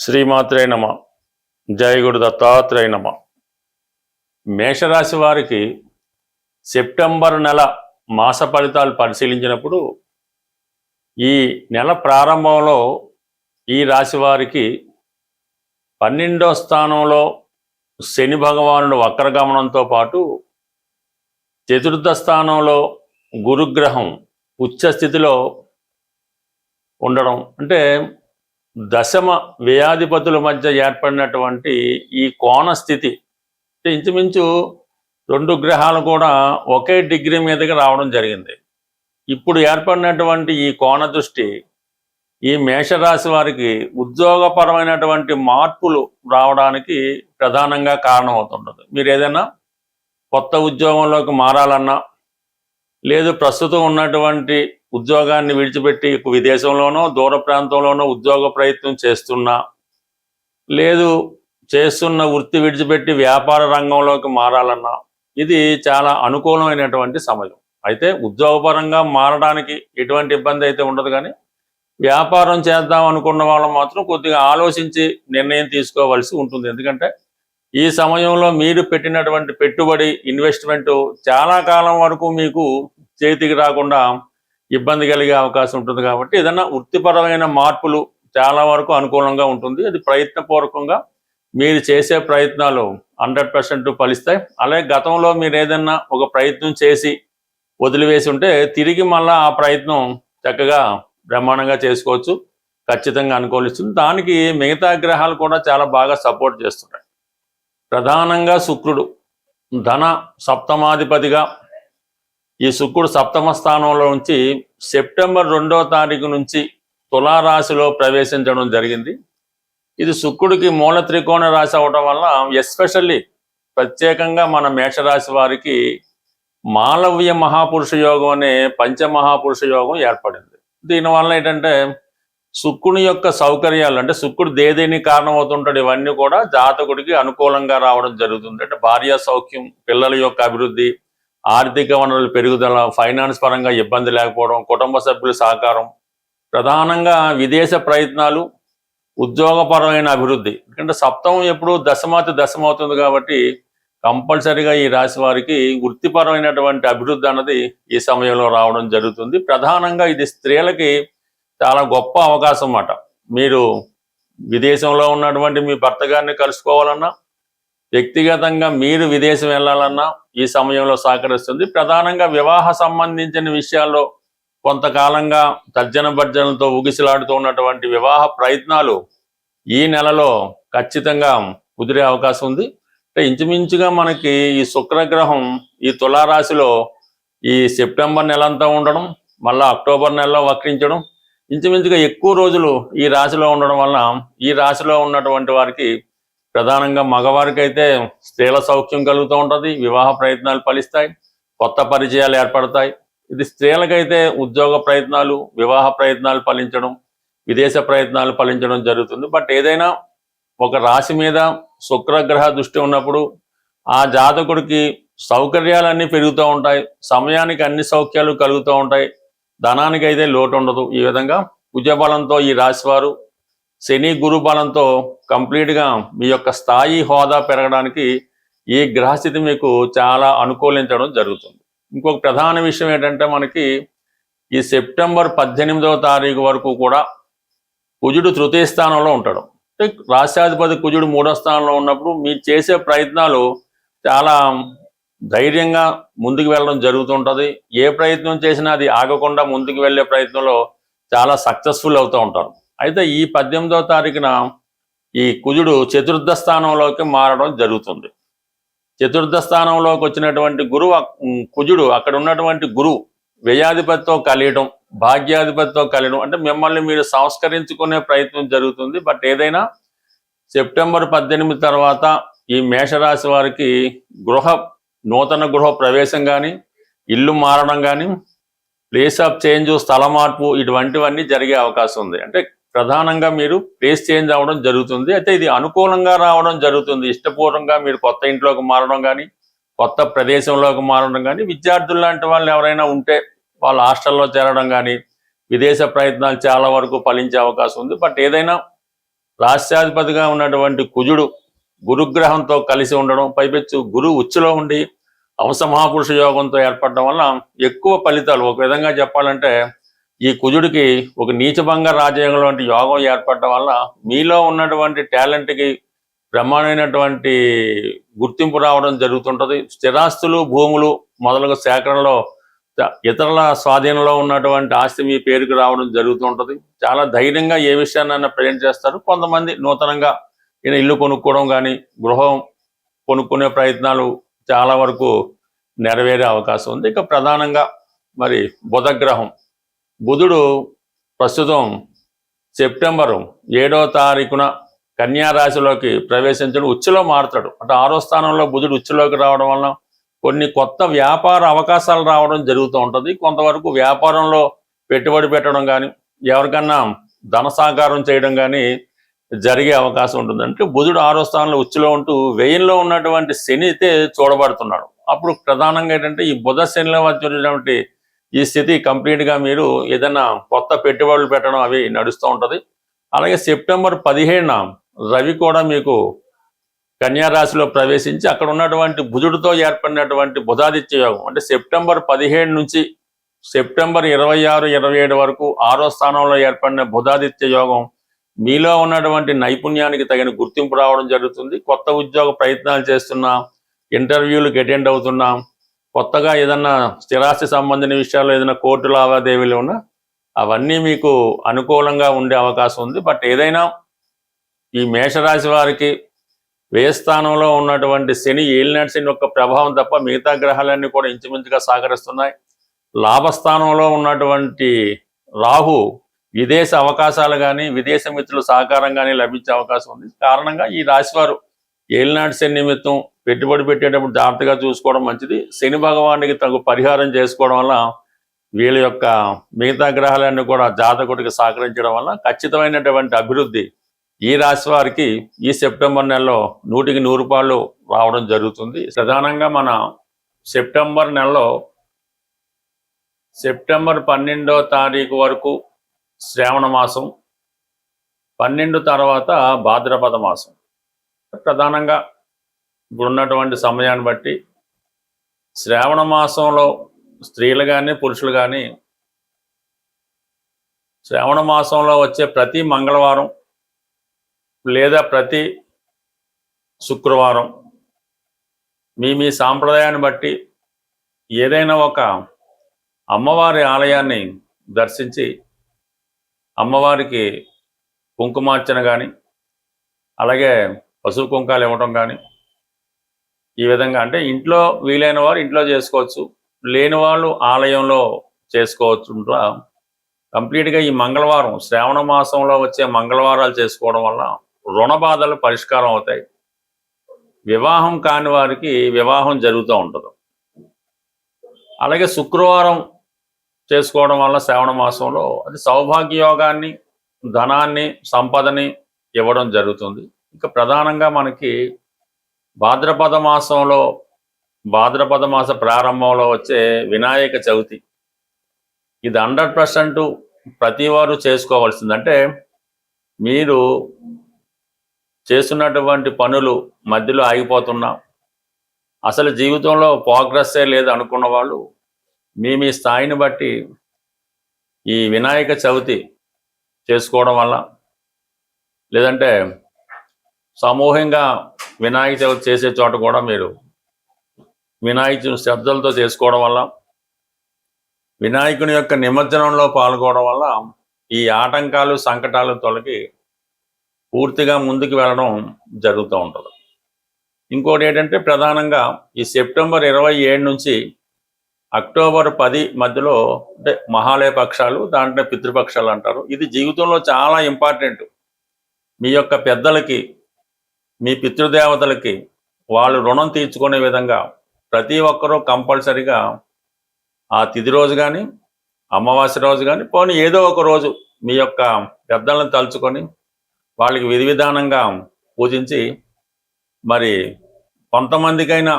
శ్రీమాత్రే నమ. జయ గురు దత్తాత్రేయ నమ. మేషరాశి వారికి సెప్టెంబర్ నెల మాస ఫలితాలు పరిశీలించినప్పుడు ఈ నెల ప్రారంభంలో ఈ రాశి వారికి 12వ స్థానంలో శని భగవానుడు వక్రగమనంతో పాటు చతుర్థ స్థానంలో గురుగ్రహం ఉచ్చస్థితిలో ఉండడం, అంటే దశమ వ్యయాధిపతుల మధ్య ఏర్పడినటువంటి ఈ కోణ స్థితి, ఇంచుమించు 2 గ్రహాలు కూడా ఒకే డిగ్రీ మీదకి రావడం జరిగింది. ఇప్పుడు ఏర్పడినటువంటి ఈ కోణ దృష్టి ఈ మేషరాశి వారికి ఉద్యోగపరమైనటువంటి మార్పులు రావడానికి ప్రధానంగా కారణమవుతుంటుంది. మీరు ఏదైనా కొత్త ఉద్యోగంలోకి మారాలన్నా, లేదు ప్రస్తుతం ఉన్నటువంటి ఉద్యోగాన్ని విడిచిపెట్టి విదేశంలోనో దూర ప్రాంతంలోనో ఉద్యోగ ప్రయత్నం చేస్తున్నా, లేదు చేస్తున్న వృత్తి విడిచిపెట్టి వ్యాపార రంగంలోకి మారాలన్నా ఇది చాలా అనుకూలమైనటువంటి సమయం. అయితే ఉద్యోగపరంగా మారడానికి ఎటువంటి ఇబ్బంది అయితే ఉండదు, కానీ వ్యాపారం చేద్దాం అనుకున్న వాళ్ళు మాత్రం కొద్దిగా ఆలోచించి నిర్ణయం తీసుకోవాల్సి ఉంటుంది. ఎందుకంటే ఈ సమయంలో మీరు పెట్టినటువంటి పెట్టుబడి ఇన్వెస్ట్మెంట్ చాలా కాలం వరకు మీకు చేతికి రాకుండా ఇబ్బంది కలిగే అవకాశం ఉంటుంది. కాబట్టి ఏదైనా వృత్తిపరమైన మార్పులు చాలా వరకు అనుకూలంగా ఉంటుంది. అది ప్రయత్నపూర్వకంగా మీరు చేసే ప్రయత్నాలు 100% ఫలిస్తాయి. అలాగే గతంలో మీరు ఏదైనా ఒక ప్రయత్నం చేసి వదిలివేసి ఉంటే తిరిగి మళ్ళీ ఆ ప్రయత్నం చక్కగా బ్రహ్మాండంగా చేసుకోవచ్చు, ఖచ్చితంగా అనుకూలిస్తుంది. దానికి మిగతా గ్రహాలు కూడా చాలా బాగా సపోర్ట్ చేస్తున్నాయి. ప్రధానంగా శుక్రుడు ధన సప్తమాధిపతిగా ఈ శుక్రుడు సప్తమ స్థానంలో నుంచి సెప్టెంబర్ 2వ తారీఖు నుంచి తులారాశిలో ప్రవేశించడం జరిగింది. ఇది శుక్రుడికి మూల త్రికోణ రాశి అవడం వల్ల ఎస్పెషల్లీ ప్రత్యేకంగా మన మేషరాశి వారికి మాలవ్య మహాపురుష యోగం అనే పంచమహాపురుష యోగం ఏర్పడింది. దీనివల్ల ఏంటంటే శుక్రుని యొక్క సౌకర్యాలు, అంటే శుక్రుడు దేదేని కారణమవుతుంటాడు, ఇవన్నీ కూడా జాతకుడికి అనుకూలంగా రావడం జరుగుతుంది. అంటే భార్య సౌఖ్యం, పిల్లల యొక్క అభివృద్ధి, ఆర్థిక వనరుల పెరుగుదల, ఫైనాన్స్ పరంగా ఇబ్బంది లేకపోవడం, కుటుంబ సభ్యుల సహకారం, ప్రధానంగా విదేశ ప్రయత్నాలు, ఉద్యోగపరమైన అభివృద్ధి. ఎందుకంటే సప్తమం ఎప్పుడు దశమాతి దశమవుతుంది కాబట్టి కంపల్సరీగా ఈ రాశి వారికి వృత్తిపరమైనటువంటి అభివృద్ధి అన్నది ఈ సమయంలో రావడం జరుగుతుంది. ప్రధానంగా ఇది స్త్రీలకి చాలా గొప్ప అవకాశం అన్నమాట. మీరు విదేశంలో ఉన్నటువంటి మీ భర్త గారిని కలుసుకోవాలన్నా, వ్యక్తిగతంగా మీరు విదేశం వెళ్ళాలన్నా ఈ సమయంలో సహకరిస్తుంది. ప్రధానంగా వివాహ సంబంధించిన విషయాల్లో కొంతకాలంగా తర్జన భర్జనలతో ఊగిసలాడుతూ ఉన్నటువంటి వివాహ ప్రయత్నాలు ఈ నెలలో ఖచ్చితంగా కుదిరే అవకాశం ఉంది. అంటే ఇంచుమించుగా మనకి ఈ శుక్రగ్రహం ఈ తులారాశిలో ఈ సెప్టెంబర్ నెలంతా ఉండడం, మళ్ళీ అక్టోబర్ నెలలో వక్రించడం, ఇంచుమించుగా ఎక్కువ రోజులు ఈ రాశిలో ఉండడం వల్ల ఈ రాశిలో ఉన్నటువంటి వారికి ప్రధానంగా మగవారికి అయితే స్త్రీల సౌఖ్యం కలుగుతూ ఉంటుంది, వివాహ ప్రయత్నాలు ఫలిస్తాయి, కొత్త పరిచయాలు ఏర్పడతాయి. ఇది స్త్రీలకైతే ఉద్యోగ ప్రయత్నాలు, వివాహ ప్రయత్నాలు ఫలించడం, విదేశ ప్రయత్నాలు ఫలించడం జరుగుతుంది. బట్ ఏదైనా ఒక రాశి మీద శుక్రగ్రహ దృష్టి ఉన్నప్పుడు ఆ జాతకుడికి సౌకర్యాలన్నీ పెరుగుతూ ఉంటాయి, సమయానికి అన్ని సౌఖ్యాలు కలుగుతూ ఉంటాయి, ధనానికి అయితే లోటు ఉండదు. ఈ విధంగా కుజబలంతో ఈ రాశి వారు శని గురు బలంతో కంప్లీట్గా మీ యొక్క స్థాయి హోదా పెరగడానికి ఈ గ్రహస్థితి మీకు చాలా అనుకూలించడం జరుగుతుంది. ఇంకొక ప్రధాన విషయం ఏంటంటే మనకి ఈ సెప్టెంబర్ 18వ తారీఖు వరకు కూడా కుజుడు తృతీయ స్థానంలో ఉంటాడు. రాష్ట్రాధిపతి కుజుడు 3వ స్థానంలో ఉన్నప్పుడు మీరు చేసే ప్రయత్నాలు చాలా ధైర్యంగా ముందుకు వెళ్ళడం జరుగుతుంటుంది. ఏ ప్రయత్నం చేసినా అది ఆగకుండా ముందుకు వెళ్ళే ప్రయత్నంలో చాలా సక్సెస్ఫుల్ అవుతూ ఉంటారు. అయితే ఈ 18వ తారీఖున ఈ కుజుడు చతుర్థ స్థానంలోకి మారడం జరుగుతుంది. చతుర్థ స్థానంలోకి వచ్చినటువంటి కుజుడు అక్కడ ఉన్నటువంటి గురువు వ్యయాధిపతితో కలియడం, భాగ్యాధిపతితో కలియడం, అంటే మిమ్మల్ని మీరు సంస్కరించుకునే ప్రయత్నం జరుగుతుంది. బట్ ఏదైనా సెప్టెంబర్ 18 తర్వాత ఈ మేషరాశి వారికి నూతన గృహ ప్రవేశం కానీ, ఇల్లు మారడం కానీ, ప్లేస్ ఆఫ్ చేంజ్, స్థల మార్పు, ఇటువంటివన్నీ జరిగే అవకాశం ఉంది. అంటే ప్రధానంగా మీరు ప్లేస్ చేంజ్ అవ్వడం జరుగుతుంది. అయితే ఇది అనుకూలంగా రావడం జరుగుతుంది. ఇష్టపూర్వకంగా మీరు కొత్త ఇంట్లోకి మారడం కానీ, కొత్త ప్రదేశంలోకి మారడం కానీ, విద్యార్థులు లాంటి వాళ్ళు ఎవరైనా ఉంటే వాళ్ళు హాస్టల్లో చేరడం కానీ, విదేశ ప్రయత్నాలు చాలా వరకు ఫలించే అవకాశం ఉంది. బట్ ఏదైనా రాష్ట్రాధిపతిగా ఉన్నటువంటి కుజుడు గురుగ్రహంతో కలిసి ఉండడం, పైపెచ్చు గురు ఉచ్చులో ఉండి హంస మహాపురుష యోగంతో ఏర్పడడం వల్ల ఎక్కువ ఫలితాలు. ఒక విధంగా చెప్పాలంటే ఈ కుజుడికి ఒక నీచభంగ రాజయోగం వంటి యోగం ఏర్పడడం వల్ల మీలో ఉన్నటువంటి టాలెంట్కి బ్రహ్మాండమైనటువంటి గుర్తింపు రావడం జరుగుతుంటుంది. స్థిరాస్తులు, భూములు మొదలగు సేకరణలో ఇతరుల స్వాధీనంలో ఉన్నటువంటి ఆస్తి మీ పేరుకు రావడం జరుగుతుంటుంది. చాలా ధైర్యంగా ఏ విషయాన్నైనా ప్రజెంట్ చేస్తారు. కొంతమంది నూతనంగా ఇల్లు కొనుక్కోవడం కానీ గృహం కొనుక్కునే ప్రయత్నాలు చాలా వరకు నెరవేరే అవకాశం ఉంది. ఇక ప్రధానంగా మరి బుధగ్రహం, బుధుడు ప్రస్తుతం సెప్టెంబర్ 7వ తారీఖున కన్యా రాశిలోకి ప్రవేశించడం, ఉచ్చులో మారుతాడు. అంటే 6వ స్థానంలో బుధుడు ఉచ్చులోకి రావడం వల్ల కొన్ని కొత్త వ్యాపార అవకాశాలు రావడం జరుగుతూ ఉంటుంది. కొంతవరకు వ్యాపారంలో పెట్టుబడి పెట్టడం కానీ ఎవరికన్నా ధన సహకారం చేయడం కానీ జరిగే అవకాశం ఉంటుంది. అంటే బుధుడు 6వ స్థానంలో ఉచ్చులో ఉంటూ వ్యయంలో ఉన్నటువంటి శని అయితే చూడబడుతున్నాడు. అప్పుడు ప్రధానంగా ఏంటంటే ఈ బుధ శనిలో వచ్చినటువంటి ఈ స్థితి కంప్లీట్గా మీరు ఏదైనా కొత్త పెట్టుబడులు పెట్టడం అవి నడుస్తూ ఉంటుంది. అలాగే సెప్టెంబర్ 17న రవి కూడా మీకు కన్యా రాశిలో ప్రవేశించి అక్కడ ఉన్నటువంటి బుధుడితో ఏర్పడినటువంటి బుధాదిత్య యోగం, అంటే సెప్టెంబర్ 17 నుంచి సెప్టెంబర్ 26, 27 వరకు 6వ స్థానంలో ఏర్పడిన బుధాదిత్య యోగం మీలో ఉన్నటువంటి నైపుణ్యానికి తగిన గుర్తింపు రావడం జరుగుతుంది. కొత్త ఉద్యోగ ప్రయత్నాలు చేస్తున్నా, ఇంటర్వ్యూలకు అటెండ్ అవుతున్నా, కొత్తగా ఏదన్నా స్థిరాస్తి సంబంధించిన విషయాల్లో ఏదైనా కోర్టు లావాదేవీలు ఉన్నా అవన్నీ మీకు అనుకూలంగా ఉండే అవకాశం ఉంది. బట్ ఏదైనా ఈ మేషరాశి వారికి వ్యయస్థానంలో ఉన్నటువంటి శని, ఏలినాటి శని యొక్క ప్రభావం తప్ప మిగతా గ్రహాలన్నీ కూడా ఇంచుమించుగా సహకరిస్తున్నాయి. లాభస్థానంలో ఉన్నటువంటి రాహు విదేశ అవకాశాలు కానీ విదేశ మిత్రుల సహకారం కానీ లభించే అవకాశం ఉంది. కారణంగా ఈ రాశివారు ఏలినాటి శని నిమిత్తం పెట్టుబడి పెట్టేటప్పుడు జాగ్రత్తగా చూసుకోవడం మంచిది. శని భగవానికి తగు పరిహారం చేసుకోవడం వల్ల వీళ్ళ యొక్క మిగతా గ్రహాలన్నీ కూడా జాతకుడికి సహకరించడం వల్ల ఖచ్చితమైనటువంటి అభివృద్ధి ఈ రాశి వారికి ఈ సెప్టెంబర్ నెలలో 100కి 100 రూపాయలు రావడం జరుగుతుంది. ప్రధానంగా మన సెప్టెంబర్ నెలలో సెప్టెంబర్ 12వ తారీఖు వరకు శ్రావణ మాసం, 12 తర్వాత భాద్రపద మాసం. ప్రధానంగా ఇప్పుడున్నటువంటి సమయాన్ని బట్టి శ్రావణ మాసంలో స్త్రీలు కానీ పురుషులు కానీ శ్రావణ మాసంలో వచ్చే ప్రతి మంగళవారం లేదా ప్రతి శుక్రవారం మీ సాంప్రదాయాన్ని బట్టి ఏదైనా ఒక అమ్మవారి ఆలయాన్ని దర్శించి అమ్మవారికి కుంకుమార్చన కానీ అలాగే పసుపు కుంకాలు ఇవ్వటం కానీ ఈ విధంగా, అంటే ఇంట్లో వీలైన వారు ఇంట్లో చేసుకోవచ్చు, లేని వాళ్ళు ఆలయంలో చేసుకోవచ్చు. కంప్లీట్గా ఈ మంగళవారం శ్రావణ మాసంలో వచ్చే మంగళవారాలు చేసుకోవడం వల్ల రుణ బాధలు పరిష్కారం అవుతాయి. వివాహం కాని వారికి వివాహం జరుగుతూ ఉంటుంది. అలాగే శుక్రవారం చేసుకోవడం వల్ల శ్రావణ మాసంలో అది సౌభాగ్య యోగాన్ని, ధనాన్ని, సంపదని ఇవ్వడం జరుగుతుంది. ఇంకా ప్రధానంగా మనకి భాద్రపద మాసంలో భాద్రపద మాస ప్రారంభంలో వచ్చే వినాయక చవితి, ఇది 100% ప్రతి వారు చేసుకోవాల్సింది. అంటే మీరు చేస్తున్నటువంటి పనులు మధ్యలో ఆగిపోతున్నా, అసలు జీవితంలో ప్రోగ్రెస్సే లేదు అనుకున్న వాళ్ళు మీ స్థాయిని బట్టి ఈ వినాయక చవితి చేసుకోవడం వల్ల, లేదంటే సమూహంగా వినాయక చవితి చేసే చోట కూడా మీరు వినాయకుని శ్రద్ధలతో చేసుకోవడం వల్ల, వినాయకుని యొక్క నిమజ్జనంలో పాల్గొనడం వల్ల ఈ ఆటంకాలు, సంకటాలు తొలగి పూర్తిగా ముందుకు వెళ్ళడం జరుగుతూ ఉంటుంది. ఇంకోటి ఏంటంటే ప్రధానంగా ఈ సెప్టెంబర్ 27 నుంచి అక్టోబర్ 10 మధ్యలో అంటే మహాలయ పక్షాలు, దాంట్లో పితృపక్షాలు అంటారు. ఇది జీవితంలో చాలా ఇంపార్టెంట్. మీ యొక్క పెద్దలకి, మీ పితృదేవతలకి వాళ్ళు రుణం తీర్చుకునే విధంగా ప్రతి ఒక్కరూ కంపల్సరిగా ఆ తిథి రోజు కానీ అమావాస్య రోజు కానీ పోనీ ఏదో ఒక రోజు మీ యొక్క పెద్దలను తలుచుకొని వాళ్ళకి విధి విధానంగా పూజించి, మరి కొంతమందికైనా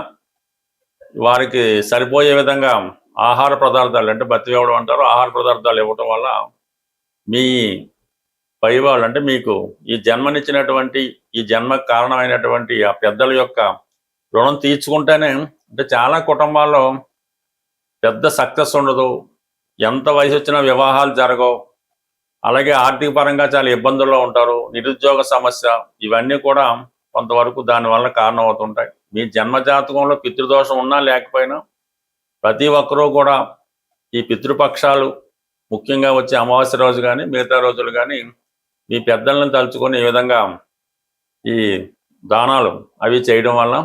వారికి సరిపోయే విధంగా ఆహార పదార్థాలు, అంటే బతికి ఇవ్వడం అంటారు, ఆహార పదార్థాలు ఇవ్వటం వల్ల మీ పైవాళ్ళు అంటే మీకు ఈ జన్మనిచ్చినటువంటి ఈ జన్మకు కారణమైనటువంటి ఆ పెద్దల యొక్క రుణం తీర్చుకుంటేనే, అంటే చాలా కుటుంబాల్లో పెద్ద సక్సెస్ ఉండదు, ఎంత వయసు వచ్చినా వివాహాలు జరగవు, అలాగే ఆర్థిక పరంగా చాలా ఇబ్బందుల్లో ఉంటారు, నిరుద్యోగ సమస్య, ఇవన్నీ కూడా కొంతవరకు దానివల్ల కారణం అవుతుంటాయి. మీ జన్మజాతకంలో పితృదోషం ఉన్నా లేకపోయినా ప్రతి ఒక్కరూ కూడా ఈ పితృపక్షాలు, ముఖ్యంగా వచ్చే అమావాస్య రోజు కానీ మిగతా రోజులు కానీ మీ పెద్దలను తలుచుకొని ఈ విధంగా ఈ దానాలు అవి చేయడం వల్ల,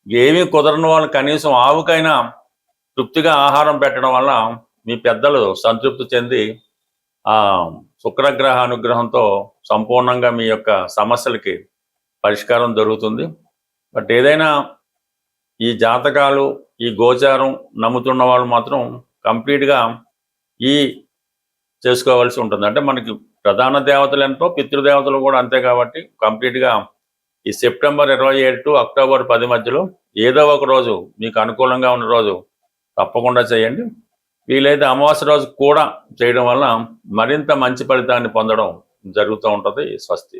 ఏమీ కుదరని వాళ్ళు కనీసం ఆవుకైనా తృప్తిగా ఆహారం పెట్టడం వల్ల మీ పెద్దలు సంతృప్తి చెంది ఆ శుక్రగ్రహ అనుగ్రహంతో సంపూర్ణంగా మీ యొక్క సమస్యలకి పరిష్కారం దొరుకుతుంది. బట్ ఏదైనా ఈ జాతకాలు, ఈ గోచారం నమ్ముతున్న వాళ్ళు మాత్రం కంప్లీట్గా ఈ చేసుకోవాల్సి ఉంటుంది. అంటే మనకి ప్రధాన దేవతలు ఎంతో, పితృదేవతలు కూడా అంతే. కాబట్టి కంప్లీట్గా ఈ సెప్టెంబర్ 27 టు అక్టోబర్ 10 మధ్యలో ఏదో ఒక రోజు మీకు అనుకూలంగా ఉన్న రోజు తప్పకుండా చేయండి. వీలైతే అమావాస్య రోజు కూడా చేయడం వల్ల మరింత మంచి ఫలితాన్ని పొందడం జరుగుతూ ఉంటుంది. స్వస్తి.